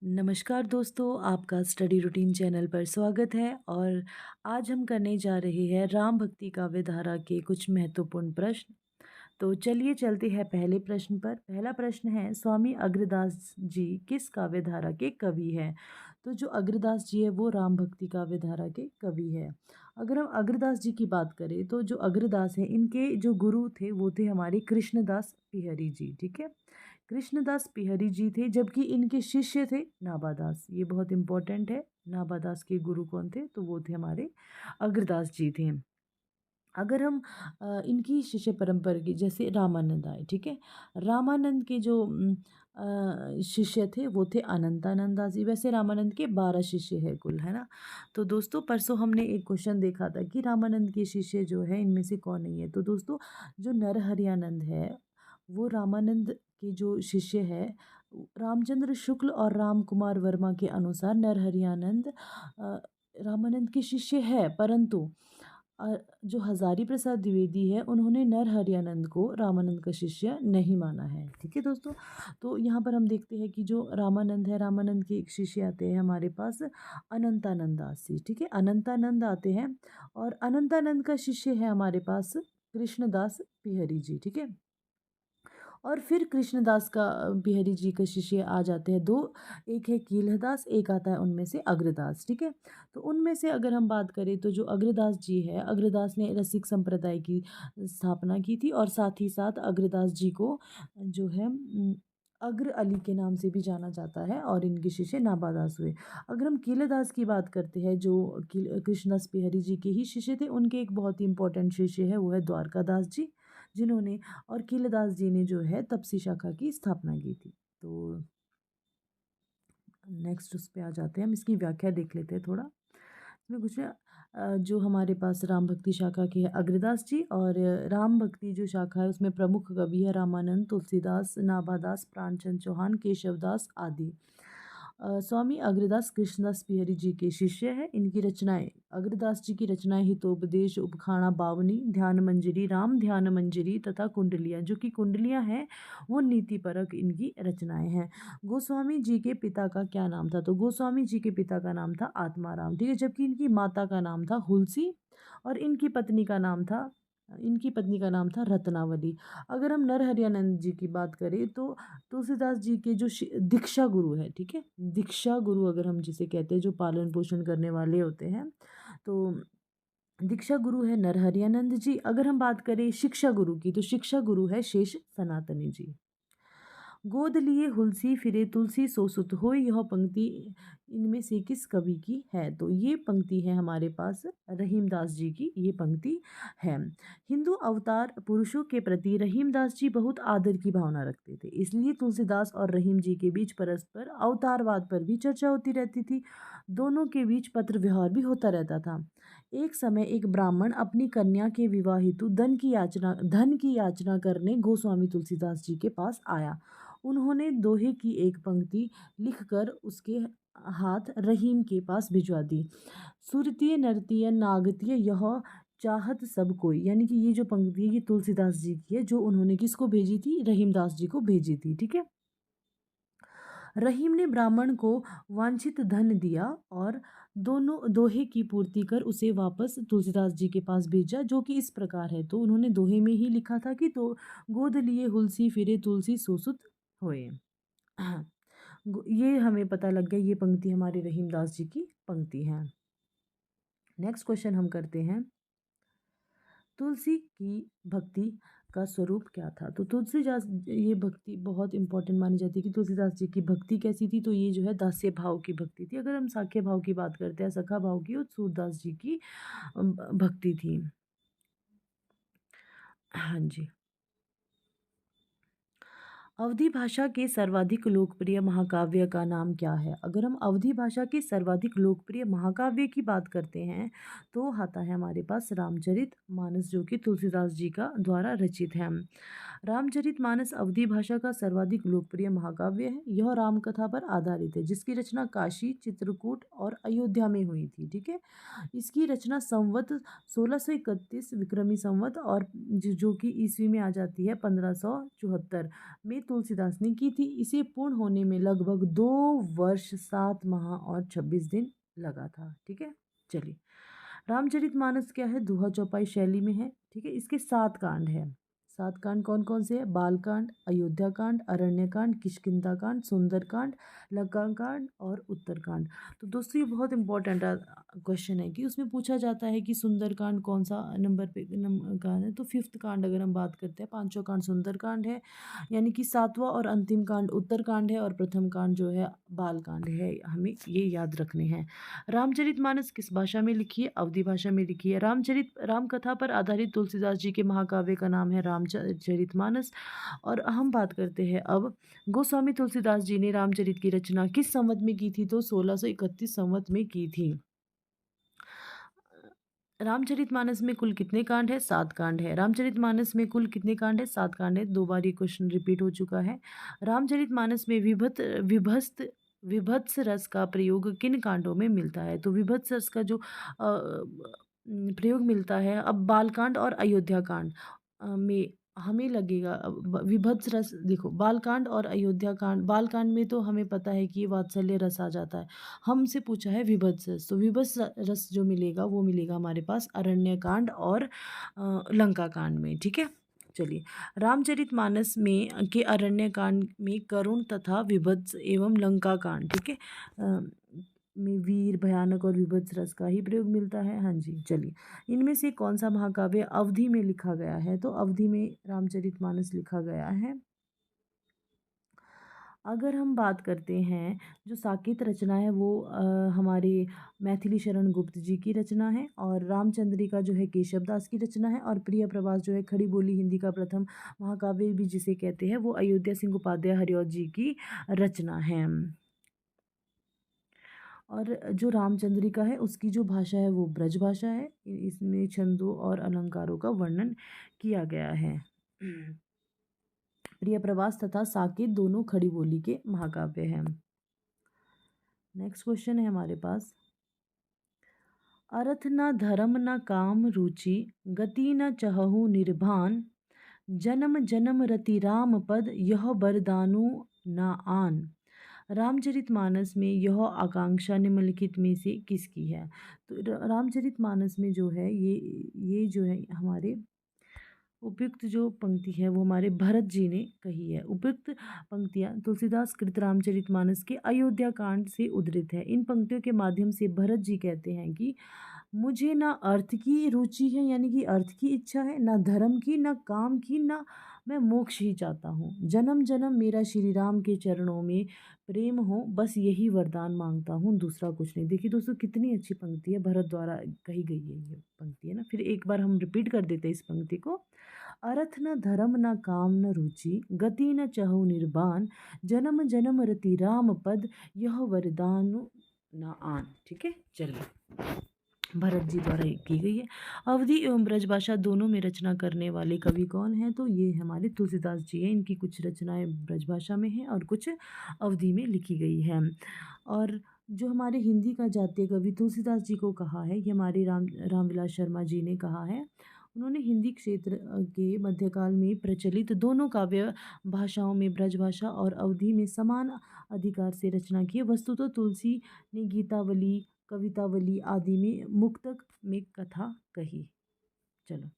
नमस्कार दोस्तों, आपका स्टडी रूटीन चैनल पर स्वागत है। और आज हम करने जा रहे हैं राम भक्ति काव्य धारा के कुछ महत्वपूर्ण प्रश्न। तो चलिए चलते हैं पहले प्रश्न पर। पहला प्रश्न है, स्वामी अग्रदास जी किस काव्य धारा के कवि हैं? तो जो अग्रदास जी है वो राम भक्ति काव्य धारा के कवि है। अगर हम अग्रदास जी की बात करें तो जो अग्रदास है इनके जो गुरु थे वो थे हमारे कृष्णदास पिहरी जी। ठीक है, कृष्णदास पिहरी जी थे, जबकि इनके शिष्य थे नाभादास। ये बहुत इंपॉर्टेंट है। नाभादास के गुरु कौन थे? तो वो थे हमारे अग्रदास जी थे। अगर हम इनकी शिष्य परंपरा की, जैसे रामानंद आए, ठीक है, रामानंद के जो शिष्य थे वो थे अनंतानंद दास जी। वैसे रामानंद के 12 शिष्य है कुल, है ना। तो दोस्तों परसों हमने एक क्वेश्चन देखा था कि रामानंद के शिष्य जो है इनमें से कौन नहीं है। तो दोस्तों जो नरहरियानंद है वो रामानंद के जो शिष्य है, रामचंद्र शुक्ल और राम कुमार वर्मा के अनुसार नरहरियानंद रामानंद के शिष्य है, परंतु जो हजारी प्रसाद द्विवेदी है उन्होंने नरहरियानंद को रामानंद का शिष्य नहीं माना है। ठीक है दोस्तों, तो यहाँ पर हम देखते हैं कि जो रामानंद है, रामानंद के एक शिष्य आते हैं हमारे पास अनंतानंद दास जी। ठीक है, अनंतानंद आते हैं और अनंतानंद का शिष्य है हमारे पास कृष्णदास पिहरी जी। ठीक है, और फिर कृष्णदास का बिहारी जी के शिष्य आ जाते हैं दो। एक है कीलहदास, एक आता है उनमें से अग्रदास। ठीक है, तो उनमें से अगर हम बात करें तो जो अग्रदास जी है, अग्रदास ने रसिक संप्रदाय की स्थापना की थी और साथ ही साथ अग्रदास जी को जो है अग्र अली के नाम से भी जाना जाता है और इनके शिष्य नाभादास हुए। अगर हम कीलदास की बात करते हैं जो कृष्णदास बिहारी जी के ही शिष्य थे, उनके एक बहुत ही इंपॉर्टेंट शिष्य है वो है द्वारकादास जी, जिन्होंने और कीलदास जी ने जो है तपसी शाखा की स्थापना की थी। तो नेक्स्ट उस पे आ जाते हैं, हम इसकी व्याख्या देख लेते हैं थोड़ा। इसमें कुछ जो हमारे पास राम भक्ति शाखा के है अग्रदास जी, और राम भक्ति जो शाखा है उसमें प्रमुख कवि है रामानंद, तुलसीदास, नाभादास, प्राणचंद चौहान, केशवदास आदि। स्वामी अग्रदास कृष्णदास बिहारी जी के शिष्य हैं। इनकी रचनाएं, अग्रदास जी की रचनाएं हितोपदेश, उपखाणा, बावनी, ध्यान मंजरी, राम ध्यान मंजरी तथा कुंडलियाँ, जो कि कुंडलियाँ हैं वो नीति परक इनकी रचनाएं हैं। गोस्वामी जी के पिता का क्या नाम था? तो गोस्वामी जी के पिता का नाम था आत्माराम। ठीक है, जबकि इनकी माता का नाम था हुलसी और इनकी पत्नी का नाम था रत्नावली। अगर हम नरहरियानंद जी की बात करें तो तुलसीदास जी के जो दीक्षा गुरु है, ठीक है, दीक्षा गुरु अगर हम जिसे कहते हैं जो पालन पोषण करने वाले होते हैं, तो दीक्षा गुरु है नरहरियानंद जी। अगर हम बात करें शिक्षा गुरु की, तो शिक्षा गुरु है शेष सनातनी जी। गोद लिए हुलसी फिरे तुलसी सो सुत होय, यह पंक्ति इनमें से किस कवि की है? तो ये पंक्ति है हमारे पास रहीमदास जी की, ये पंक्ति है। हिंदू अवतार पुरुषों के प्रति रहीमदास जी बहुत आदर की भावना रखते थे, इसलिए तुलसीदास और रहीम जी के बीच परस्पर अवतारवाद पर भी चर्चा होती रहती थी। दोनों के बीच पत्र व्यवहार भी होता रहता था। एक समय एक ब्राह्मण अपनी कन्या के विवाह हेतु धन की याचना करने गोस्वामी तुलसीदास जी के पास आया। उन्होंने दोहे की एक पंक्ति लिखकर उसके हाथ रहीम के पास भिजवा दी। सुरतीय नरतीय नागतीय यह चाहत सब कोई, यानी कि ये जो पंक्ति है ये तुलसीदास जी की है, जो उन्होंने किसको भेजी थी? रहीमदास जी को भेजी थी। ठीक है, रहीम ने ब्राह्मण को वांछित धन दिया और दोनों दोहे की पूर्ति कर उसे वापस तुलसीदास जी के पास भेजा, जो कि इस प्रकार है। तो उन्होंने दोहे में ही लिखा था कि तो गोद लिए हुलसी फिरे तुलसी सोसुत होए। हाँ, ये हमें पता लग गया, ये पंक्ति हमारे रहीमदास जी की पंक्ति है। नेक्स्ट क्वेश्चन हम करते हैं, तुलसी की भक्ति का स्वरूप क्या था? तो तुलसीदास, ये भक्ति बहुत इंपॉर्टेंट मानी जाती है कि तुलसीदास जी की भक्ति कैसी थी। तो ये जो है दास्य भाव की भक्ति थी। अगर हम साख्य भाव की बात करते हैं, सखा भाव की, और सूरदास जी की भक्ति थी। हाँ जी। अवधी भाषा के सर्वाधिक लोकप्रिय महाकाव्य का नाम क्या है? अगर हम अवधी भाषा के सर्वाधिक लोकप्रिय महाकाव्य की बात करते हैं तो आता है हमारे पास रामचरित मानस, जो कि तुलसीदास जी का द्वारा रचित है। रामचरित मानस अवधी भाषा का सर्वाधिक लोकप्रिय महाकाव्य है। यह राम कथा पर आधारित है, जिसकी रचना काशी, चित्रकूट और अयोध्या में हुई थी। ठीक है, इसकी रचना संवत 1631 विक्रमी संवत और जो कि ईस्वी में आ जाती है 1574 में तुलसीदास ने की थी। इसे पूर्ण होने में लगभग 2 वर्ष 7 माह और 26 दिन लगा था। ठीक है, चलिए। रामचरितमानस क्या है? दोहा चौपाई शैली में है। ठीक है, इसके 7 कांड हैं। 7 कांड कौन कौन से हैं? बालकांड, अयोध्याकांड, अरण्यकांड, किष्किंधाकांड, सुंदरकांड, लंकाकांड और उत्तरकांड। तो दोस्तों ये बहुत इंपॉर्टेंट क्वेश्चन है कि उसमें पूछा जाता है कि सुंदरकांड कौन सा नंबर पे कांड है। तो 5th कांड अगर हम बात करते हैं, 5वां कांड सुंदरकांड है, यानी कि 7वां और अंतिम कांड उत्तरकांड है और प्रथम कांड जो है बालकांड है। हमें ये याद रखने हैं। रामचरितमानस किस भाषा में लिखी है? अवधी भाषा में लिखी है। राम कथा पर आधारित तुलसीदास जी के महाकाव्य का नाम है रामचरितमानस। और हम बात करते हैं अब, गोस्वामी तुलसीदास जी ने रामचरित की रचना किस संवत में की थी? तो 1631 संवत में की थी। रामचरितमानस में कुल कितने कांड है? 7 कांड है। रामचरितमानस में कुल कितने कांड है? 7 कांड है। 2 बार ये क्वेश्चन रिपीट हो चुका है। रामचरितमानस में विभत्स रस का प्रयोग किन कांडों में मिलता है? तो विभत्स रस का जो प्रयोग मिलता है, अब बालकांड और अयोध्या कांड में हमें लगेगा। विभत्स रस देखो, बालकांड और अयोध्या कांड, बालकांड में तो हमें पता है कि वात्सल्य रस आ जाता है। हमसे पूछा है विभत्स रस, तो विभत्स रस जो मिलेगा वो मिलेगा हमारे पास अरण्य कांड और लंका कांड में। ठीक है, चलिए। रामचरितमानस में के अरण्य कांड में करुण तथा विभत्स एवं लंका कांड, ठीक है, में वीर, भयानक और विभत्स रस का ही प्रयोग मिलता है। हाँ जी, चलिए। इनमें से कौन सा महाकाव्य अवधि में लिखा गया है? तो अवधि में रामचरितमानस लिखा गया है। अगर हम बात करते हैं, जो साकेत रचना है वो हमारे मैथिली शरण गुप्त जी की रचना है, और रामचंद्रिका जो है केशव दास की रचना है, और प्रिय प्रवास जो है खड़ी बोली हिंदी का प्रथम महाकाव्य भी जिसे कहते हैं वो अयोध्या सिंह उपाध्याय हरिऔध जी की रचना है। और जो रामचंद्रिका है उसकी जो भाषा है वो ब्रज भाषा है। इसमें छंदों और अलंकारों का वर्णन किया गया है। प्रिय प्रवास तथा साकेत दोनों खड़ी बोली के महाकाव्य हैं। नेक्स्ट क्वेश्चन है हमारे पास, अर्थ न धर्म न काम रुचि, गति न चहु निर्भान, जन्म जन्म रति राम पद, यह बरदानु न आन। रामचरितमानस में यह आकांक्षा निम्नलिखित में से किसकी है? तो रामचरितमानस में जो है ये जो है हमारे उपयुक्त जो पंक्ति है वो हमारे भरत जी ने कही है। उपयुक्त पंक्तियाँ तुलसीदास कृत रामचरितमानस के अयोध्या कांड से उद्धृत है। इन पंक्तियों के माध्यम से भरत जी कहते हैं कि मुझे ना अर्थ की रुचि है, यानी कि अर्थ की इच्छा है, ना धर्म की, ना काम की, ना मैं मोक्ष ही चाहता हूँ। जन्म जन्म मेरा श्री राम के चरणों में प्रेम हो, बस यही वरदान मांगता हूँ, दूसरा कुछ नहीं। देखिए दोस्तों कितनी अच्छी पंक्ति है, भरत द्वारा कही गई है ये पंक्ति, है ना। फिर एक बार हम रिपीट कर देते हैं इस पंक्ति को। अर्थ न धर्म न काम न रुचि, गति न चहु निर्बान, जन्म जन्म रति राम पद, यह वरदान न आन। ठीक है, चलिए। भरत जी द्वारा की गई है। अवधी एवं ब्रजभाषा दोनों में रचना करने वाले कवि कौन हैं? तो ये हमारे तुलसीदास जी हैं। इनकी कुछ रचनाएं ब्रजभाषा में हैं और कुछ अवधी में लिखी गई हैं। और जो हमारे हिंदी का जातीय कवि तुलसीदास जी को कहा है, ये हमारे रामविलास शर्मा जी ने कहा है। उन्होंने हिंदी क्षेत्र के मध्यकाल में प्रचलित दोनों काव्य भाषाओं में ब्रजभाषा और अवधी में समान अधिकार से रचना की है। वस्तुतः तुलसी ने गीतावली, कवितावली आदि में मुक्तक में कथा कही। चलो,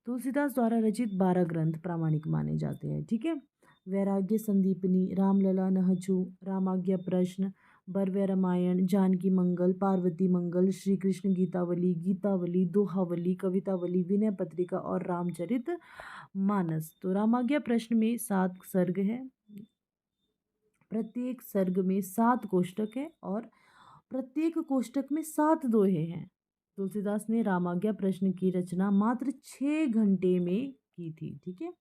तुलसीदास द्वारा रचित 12 ग्रंथ प्रामाणिक माने जाते हैं। ठीक है, वैराग्य संदीपनी, रामलला नहचु, रामाज्ञा प्रश्न, बरवे रामायण, जानकी मंगल, पार्वती मंगल, श्री कृष्ण गीतावली, गीतावली, दोहावली, कवितावली, विनय पत्रिका और रामचरित मानस। तो रामाज्ञा प्रश्न में 7 सर्ग है, प्रत्येक सर्ग में 7 कोष्टक है और प्रत्येक कोष्टक में 7 दोहे हैं। तुलसीदास ने रामाज्ञा प्रश्न की रचना मात्र 6 घंटे में की थी। ठीक है,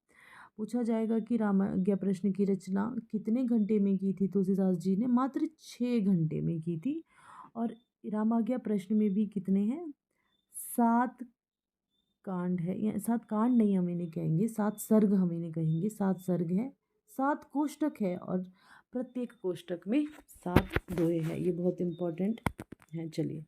पूछा जाएगा कि रामाज्ञा प्रश्न की रचना कितने घंटे में की थी? तुलसीदास जी ने मात्र 6 घंटे में की थी। और रामाज्ञा प्रश्न में भी कितने हैं? 7 कांड है, या 7 कांड नहीं हम इन्हें कहेंगे, 7 सर्ग हम इन्हें कहेंगे। 7 सर्ग है, 7 कोष्टक है और प्रत्येक कोष्टक में 7 दोहे हैं। ये बहुत इम्पोर्टेंट है। चलिए,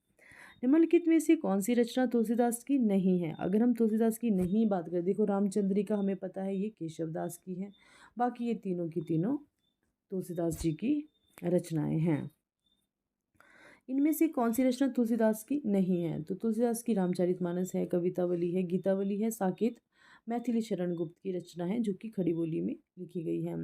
निम्नलिखित में से कौन सी रचना तुलसीदास की नहीं है? अगर हम तुलसीदास की नहीं बात करें, देखो रामचंद्रिका हमें पता है ये केशवदास की है, बाकी ये तीनों की तीनों तुलसीदास जी की रचनाएं हैं। इनमें से कौन सी रचना तुलसीदास की नहीं है? तो तुलसीदास की रामचरितमानस है, कवितावली है, गीतावली है, साकेत मैथिली शरण गुप्त की रचना है जो कि खड़ी बोली में लिखी गई है।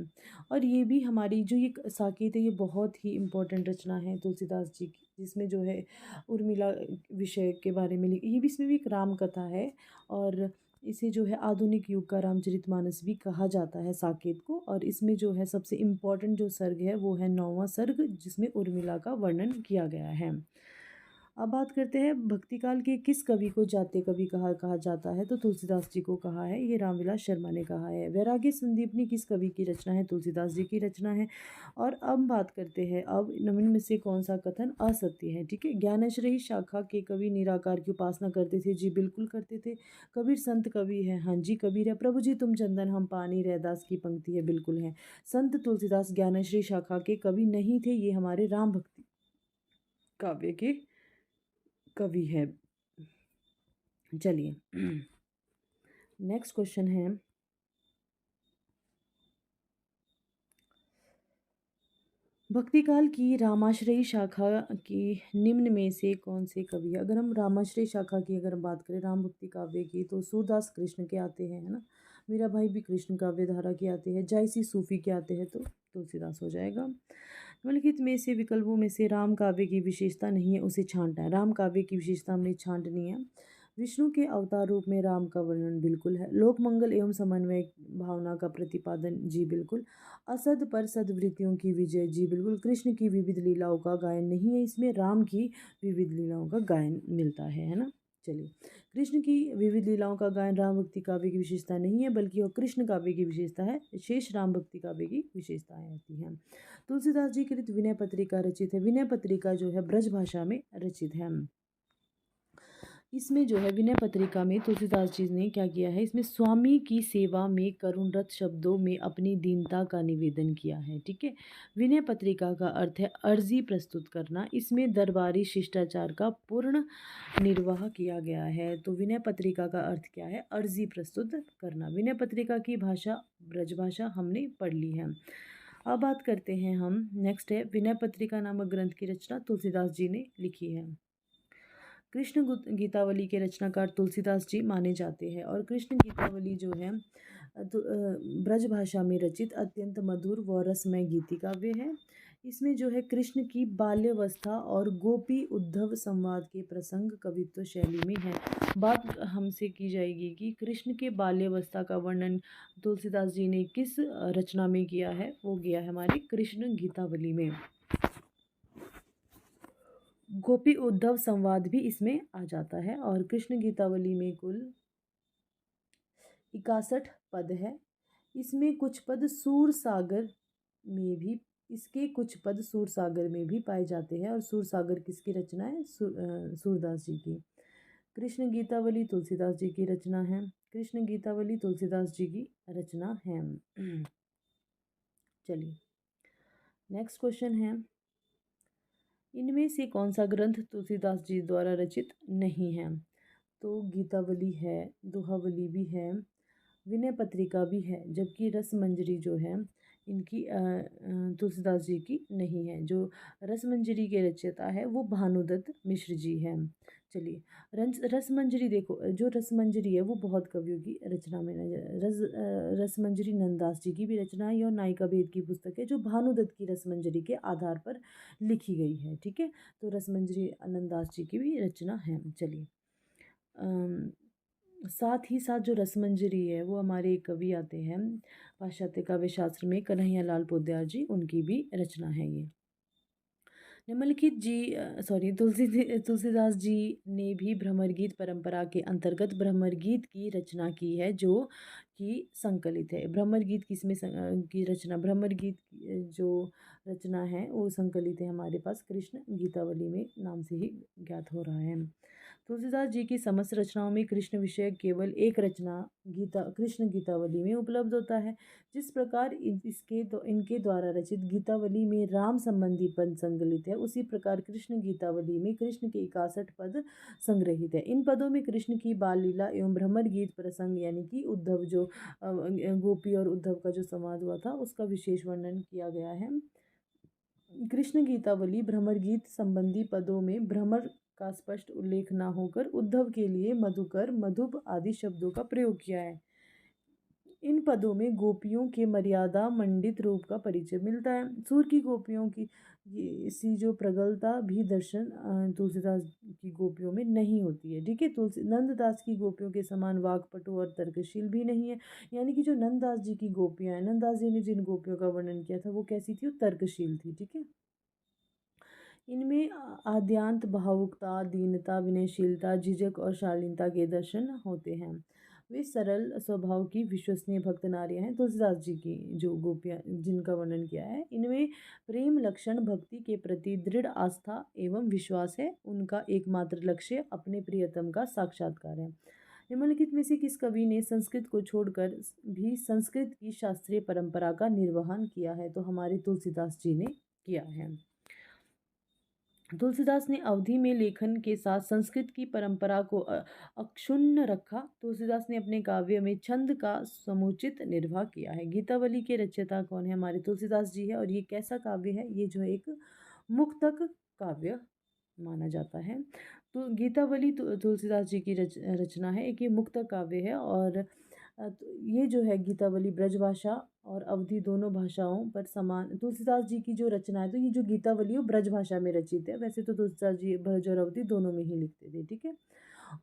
और ये भी हमारी जो ये साकेत है ये बहुत ही इम्पोर्टेंट रचना है तुलसीदास जी की, जिसमें जो है उर्मिला विषय के बारे में ये भी, इसमें भी एक राम कथा है। और इसे जो है आधुनिक युग का रामचरितमानस भी कहा जाता है साकेत को। और इसमें जो है सबसे इम्पोर्टेंट जो सर्ग है वो है 9वां सर्ग, जिसमें उर्मिला का वर्णन किया गया है। अब बात करते हैं भक्ति काल के किस कवि को जाते कवि कहा जाता है? तो तुलसीदास जी को कहा है, ये रामविलास शर्मा ने कहा है। वैराग्य संदीपनी किस कवि की रचना है? तुलसीदास जी की रचना है। और अब बात करते हैं, अब निम्न में से कौन सा कथन असत्य है? ठीक है, ज्ञानश्रेयी शाखा के कवि निराकार की उपासना करते थे। जी बिल्कुल करते थे। कबीर संत कवि है। हाँ जी कबीर है। प्रभु जी तुम चंदन हम पानी, रैदास की पंक्ति है, बिल्कुल है। संत तुलसीदास ज्ञानश्री शाखा के कवि नहीं थे, ये हमारे राम भक्ति काव्य के कवि है। चलिए नेक्स्ट क्वेश्चन है, भक्तिकाल की रामाश्रयी शाखा की निम्न में से कौन से कवि है? अगर हम रामाश्रयी शाखा की अगर हम बात करें राम भक्ति काव्य की, तो सूरदास कृष्ण के आते हैं, है ना। मीरा भाई भी कृष्ण काव्य धारा के आते हैं। जायसी सूफी के आते हैं, तो तुलसीदास हो जाएगा। निम्नलिखित में से विकल्पों में से राम काव्य की विशेषता नहीं है उसे छांटना है। राम काव्य की विशेषता हमने छांटनी है। विष्णु के अवतार रूप में राम का वर्णन, बिल्कुल है। लोक मंगल एवं समन्वय भावना का प्रतिपादन, जी बिल्कुल। असद पर सद्वृत्तियों की विजय, जी बिल्कुल। कृष्ण की विविध लीलाओं का गायन नहीं है, इसमें राम की विविध लीलाओं का गायन मिलता है ना। चलिए, कृष्ण की विविध लीलाओं का गायन राम भक्ति काव्य की विशेषता नहीं है, बल्कि वह कृष्ण काव्य की विशेषता है। शेष राम भक्ति काव्य की विशेषताएं होती हैं। तुलसीदास जी कृत विनय पत्रिका रचित है। विनय पत्रिका जो है ब्रज भाषा में रचित है। इसमें जो है विनय पत्रिका में तुलसीदास जी ने क्या किया है, इसमें स्वामी की सेवा में करुणरत शब्दों में अपनी दीनता का निवेदन किया है। ठीक है, विनय पत्रिका का अर्थ है अर्जी प्रस्तुत करना। इसमें दरबारी शिष्टाचार का पूर्ण निर्वाह किया गया है। तो विनय पत्रिका का अर्थ क्या है? अर्जी प्रस्तुत करना। विनय पत्रिका की भाषा ब्रज भाषा हमने पढ़ ली है। अब बात करते हैं हम, नेक्स्ट है, विनय पत्रिका नामक ग्रंथ की रचना तुलसीदास जी ने लिखी है। कृष्ण गीतावली के रचनाकार तुलसीदास जी माने जाते हैं। और कृष्ण गीतावली जो है तो ब्रज भाषा में रचित अत्यंत मधुर व रसमय गीति काव्य है। इसमें जो है कृष्ण की बाल्यावस्था और गोपी उद्धव संवाद के प्रसंग कवित्व शैली में है। बात हमसे की जाएगी कि कृष्ण के बाल्यावस्था का वर्णन तुलसीदास जी ने किस रचना में किया है? वो किया है हमारी कृष्ण गीतावली में। गोपी उद्धव संवाद भी इसमें आ जाता है। और कृष्ण गीतावली में कुल 61 पद है। इसमें कुछ पद सूर सागर में भी, इसके कुछ पद सूर सागर में भी पाए जाते हैं। और सूर सागर किसकी रचना है? सूरदास जी की। कृष्ण गीतावली तुलसीदास जी की रचना है। कृष्ण गीतावली तुलसीदास जी की रचना है। चलिए नेक्स्ट क्वेश्चन है, इनमें से कौन सा ग्रंथ तुलसीदास जी द्वारा रचित नहीं है? तो गीतावली है, दोहावली भी है, विनय पत्रिका भी है, जबकि रसमंजरी जो है इनकी तुलसीदास जी की नहीं है। जो रसमंजरी के रचयिता है वो भानुदत्त मिश्र जी हैं। चलिए, रसमंजरी देखो, जो रसमंजरी है वो बहुत कवियों की रचना में रसमंजरी नंददास जी की भी रचना है और नायिका भेद की पुस्तक है, जो भानुदत्त की रसमंजरी के आधार पर लिखी गई है। ठीक है, तो रसमंजरी नंददास जी की भी रचना है। चलिए, साथ ही साथ जो रसमंजरी है वो हमारे एक कवि आते हैं पाश्चात्य काव्य शास्त्र में, कन्हैया लाल पोद्दार जी, उनकी भी रचना है ये। निम्नलिखित जी तुलसीदास जी ने भी भ्रमर गीत परंपरा के अंतर्गत भ्रमर गीत की रचना की है, जो कि संकलित है। भ्रमर गीत किसमें की रचना, भ्रमर गीत जो रचना है वो संकलित है हमारे पास कृष्ण गीतावली में, नाम से ही ज्ञात हो रहा है। तुलसीदास जी की समस्त रचनाओं में कृष्ण विषय केवल एक रचना गीता कृष्ण गीतावली में उपलब्ध होता है। जिस प्रकार इनके द्वारा रचित गीतावली में राम संबंधी पद संकलित है, उसी प्रकार कृष्ण गीतावली में कृष्ण के 61 पद संग्रहित है। इन पदों में कृष्ण की बाल लीला एवं भ्रमर गीत प्रसंग यानी कि उद्धव जो गोपी और उद्धव का जो संवाद हुआ था उसका विशेष वर्णन किया गया है। कृष्ण गीतावली भ्रमर गीत संबंधी पदों में भ्रमर का स्पष्ट उल्लेख न होकर उद्धव के लिए मधुकर मधुप आदि शब्दों का प्रयोग किया है। इन पदों में गोपियों के मर्यादा मंडित रूप का परिचय मिलता है। सूर की गोपियों की सी जो प्रगल्भता भी दर्शन तुलसीदास की गोपियों में नहीं होती है। ठीक है, तुलसी नंददास की गोपियों के समान वाक्पटु और तर्कशील भी नहीं है। यानी कि जो नंददास जी की गोपियां हैं, नंददास जी ने जिन गोपियों का वर्णन किया था वो कैसी थी, वो तर्कशील थी। ठीक है, इनमें आद्यांत भावुकता, दीनता, विनयशीलता, झिझक और शालीनता के दर्शन होते हैं। वे सरल स्वभाव की विश्वसनीय भक्त नारियां हैं। तुलसीदास जी की जो गोपियां जिनका वर्णन किया है, इनमें प्रेम लक्षण भक्ति के प्रति दृढ़ आस्था एवं विश्वास है। उनका एकमात्र लक्ष्य अपने प्रियतम का साक्षात्कार है। निम्नलिखित में से किस कवि ने संस्कृत को छोड़कर भी संस्कृत की शास्त्रीय परंपरा का निर्वहन किया है? तो हमारे तुलसीदास जी ने किया है। तुलसीदास ने अवधि में लेखन के साथ संस्कृत की परंपरा को अक्षुण्ण रखा। तुलसीदास ने अपने काव्य में छंद का समुचित निर्वाह किया है। गीतावली के रचयिता कौन है? हमारे तुलसीदास जी है। और ये कैसा काव्य है? ये जो है एक मुक्तक काव्य माना जाता है। तो गीतावली तुलसीदास जी की रचना है। एक ये मुक्तक काव्य है। और तो ये जो है गीतावली ब्रजभाषा और अवधि दोनों भाषाओं पर समान। तुलसीदास जी की जो रचना है, तो ये जो गीतावली है ब्रज भाषा में रचित है। वैसे तो तुलसीदास जी ब्रज और अवधि दोनों में ही लिखते थे। ठीक है,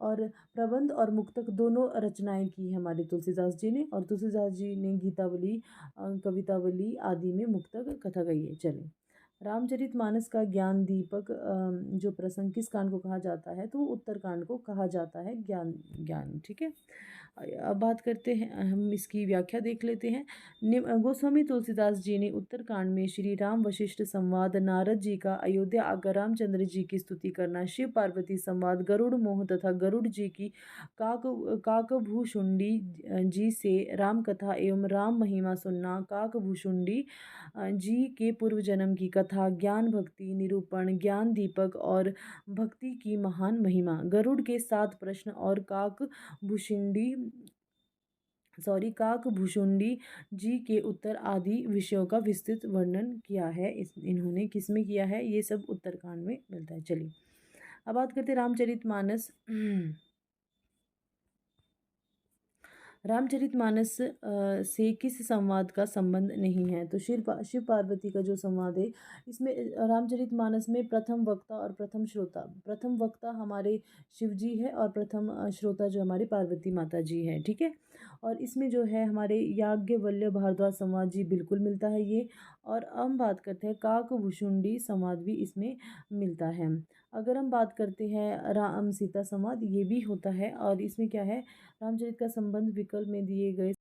और प्रबंध और मुक्तक दोनों रचनाएं की है हमारे तुलसीदास जी ने। और तुलसीदास जी ने गीतावली, कवितावली आदि में मुक्तक कथा गई है। चलें, रामचरितमानस का ज्ञान दीपक जो प्रसंग किस कांड को कहा जाता है? तो उत्तर कांड को कहा जाता है। ज्ञान ज्ञान ठीक है, अब बात करते हैं, हम इसकी व्याख्या देख लेते हैं। गोस्वामी तुलसीदास जी ने उत्तरकांड में श्री राम वशिष्ठ संवाद, नारद जी का अयोध्या आकर रामचंद्र जी की स्तुति करना, शिव पार्वती संवाद, गरुड़ मोह तथा गरुड़ जी की काकभूषुंडी जी से राम कथा एवं राम महिमा सुनना, काकभूषुंडी जी के पूर्व जन्म की कथा, ज्ञान भक्ति निरूपण, ज्ञान दीपक और भक्ति की महान महिमा, गरुड़ के 7 प्रश्न और काकभूषुंडी जी के उत्तर आदि विषयों का विस्तृत वर्णन किया है। इन्होंने किसमें किया है? ये सब उत्तरकांड में मिलता है। चलिए, अब बात करते हैं रामचरितमानस। रामचरितमानस से किस संवाद का संबंध नहीं है? तो शिव पार्वती का जो संवाद है, इसमें रामचरितमानस में प्रथम वक्ता और प्रथम श्रोता, प्रथम वक्ता हमारे शिव जी है और प्रथम श्रोता जो हमारी पार्वती माता जी है। ठीक है, और इसमें जो है हमारे याज्ञवल्क्य भारद्वाज संवाद जी बिल्कुल मिलता है ये। और हम बात करते हैं काकभूषुंडी संवाद भी इसमें मिलता है। अगर हम बात करते हैं राम सीता संवाद, ये भी होता है। और इसमें क्या है? रामचरित का संबंध विकल्प में दिए गए